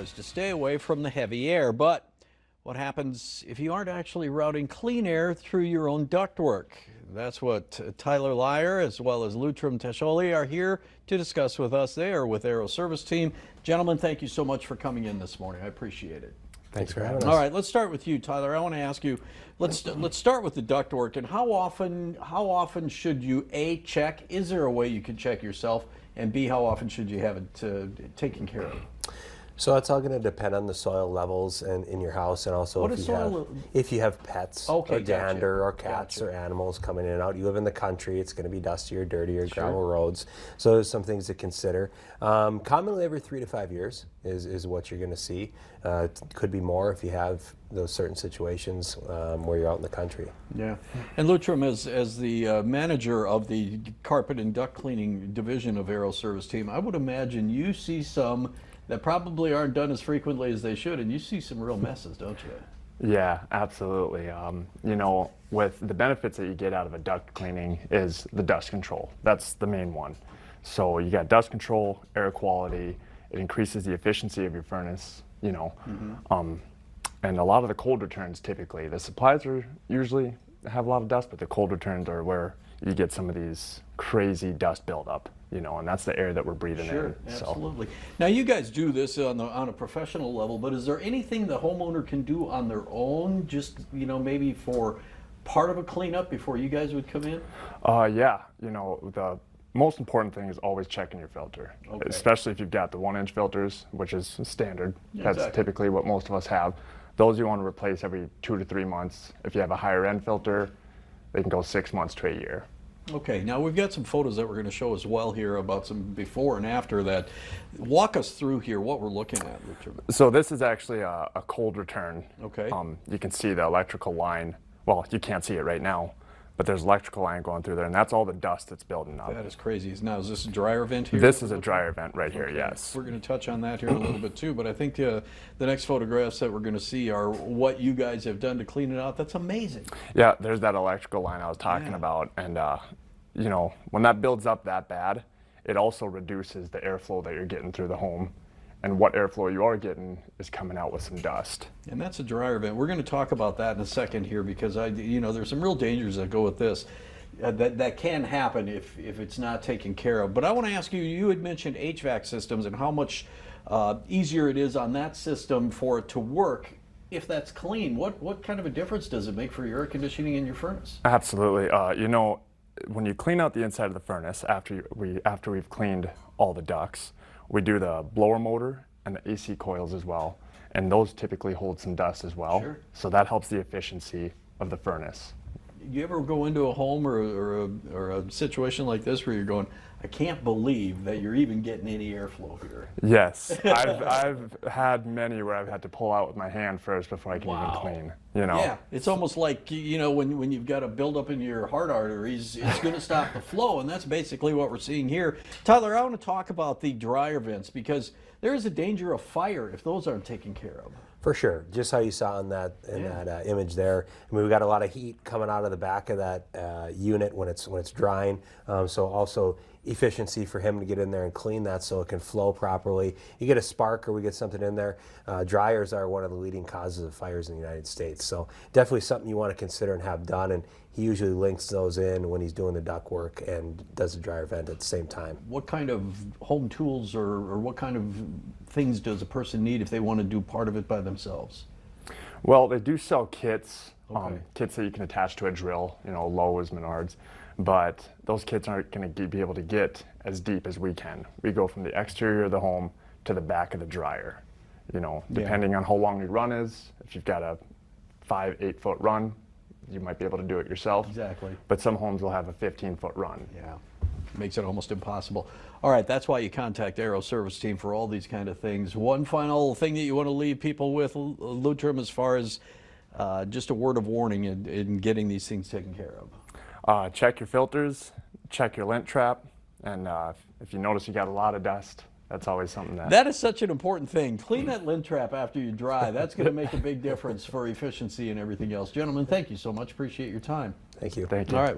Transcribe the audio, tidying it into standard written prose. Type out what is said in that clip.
is to stay away from the heavy air. But what happens if you aren't actually routing clean air through your own ductwork? That's what Tyler Lyer as well as Lutram Tesholi are here to discuss with us. They are with Aero Service Team. Gentlemen, thank you so much for coming in this morning. I appreciate it. Thanks for having us. All right, let's start with you, Tyler. I want to ask you, let's start with the ductwork, and how often should you A, check? Is there a way you can check yourself? And B, how often should you have it taken care of? So it's all going to depend on the soil levels and in your house, and also if you have pets or dander or cats or animals coming in and out. You live in the country, it's going to be dustier, dirtier, gravel roads. So there's some things to consider. Commonly every 3 to 5 years is what you're going to see. It could be more if you have those certain situations where you're out in the country. Yeah. And Lutram, as the manager of the carpet and duct cleaning division of Aero Service Team, I would imagine you see some that probably aren't done as frequently as they should, and you see some real messes, don't you? Yeah, absolutely. You know, with the benefits that you get out of a duct cleaning is the dust control. That's the main one. So you got dust control, air quality, it increases the efficiency of your furnace, you know. And a lot of the cold returns typically, the supplies are usually have a lot of dust, but the cold returns are where you get some of these crazy dust buildup, you know, and that's the air that we're breathing in. Sure, absolutely. Now you guys do this on a professional level, but is there anything the homeowner can do on their own, just, you know, maybe for part of a cleanup before you guys would come in? Yeah, you know, the most important thing is always checking your filter, especially if you've got the 1-inch filters, which is standard. That's typically what most of us have. Those you want to replace every 2 to 3 months. If you have a higher end filter, they can go 6 months to a year. Okay, now we've got some photos that we're going to show as well here about some before and after that. Walk us through here what we're looking at, Richard. So this is actually a cold return. Okay. You can see the electrical line. Well, you can't see it right now, but there's electrical line going through there, and that's all the dust that's building up. That is crazy. Now, is this a dryer vent here? This is a dryer vent right here, yes. We're going to touch on that here in a little bit too, but I think the next photographs that we're going to see are what you guys have done to clean it out. That's amazing. Yeah, there's that electrical line I was talking about, and you know, when that builds up that bad, it also reduces the airflow that you're getting through the home. And what airflow you are getting is coming out with some dust. And that's a dryer vent. We're going to talk about that in a second here, because you know, there's some real dangers that go with this that can happen if it's not taken care of. But I want to ask you, you had mentioned HVAC systems and how much easier it is on that system for it to work if that's clean. What kind of a difference does it make for your air conditioning in your furnace? Absolutely. You know, when you clean out the inside of the furnace after we've cleaned all the ducts, we do the blower motor and the AC coils as well, and those typically hold some dust as well. Sure. So that helps the efficiency of the furnace. You ever go into a home or a situation like this where you're going, I can't believe that you're even getting any airflow here? Yes, I've had many where I've had to pull out with my hand first before I can even clean. You know. Yeah, it's almost like, you know, when you've got a buildup in your heart arteries, it's going to stop the flow, and that's basically what we're seeing here. Tyler, I want to talk about the dryer vents, because there is a danger of fire if those aren't taken care of. For sure, just how you saw in that image there. I mean, we've got a lot of heat coming out of the back of that unit when it's drying. So also efficiency for him to get in there and clean that so it can flow properly. You get a spark or we get something in there. Dryers are one of the leading causes of fires in the United States. So definitely something you want to consider and have done. And he usually links those in when he's doing the duct work and does the dryer vent at the same time. What kind of home tools or what kind of things does a person need if they want to do part of it by themselves? Well, they do sell kits, kits that you can attach to a drill, you know, Lowe's, Menards, but those kits aren't going to be able to get as deep as we can. We go from the exterior of the home to the back of the dryer, you know, depending on how long your run is. If you've got a 5-8 foot run, you might be able to do it yourself. Exactly. But some homes will have a 15-foot run. Yeah, makes it almost impossible. All right, that's why you contact Aero Service Team for all these kind of things. One final thing that you want to leave people with, Lutram, as far as just a word of warning in getting these things taken care of. Check your filters, check your lint trap, and if you notice you got a lot of dust, that's always something that is such an important thing. Clean that lint trap after you dry. That's going to make a big difference for efficiency and everything else. Gentlemen, thank you so much. Appreciate your time. Thank you. Thank you. All right.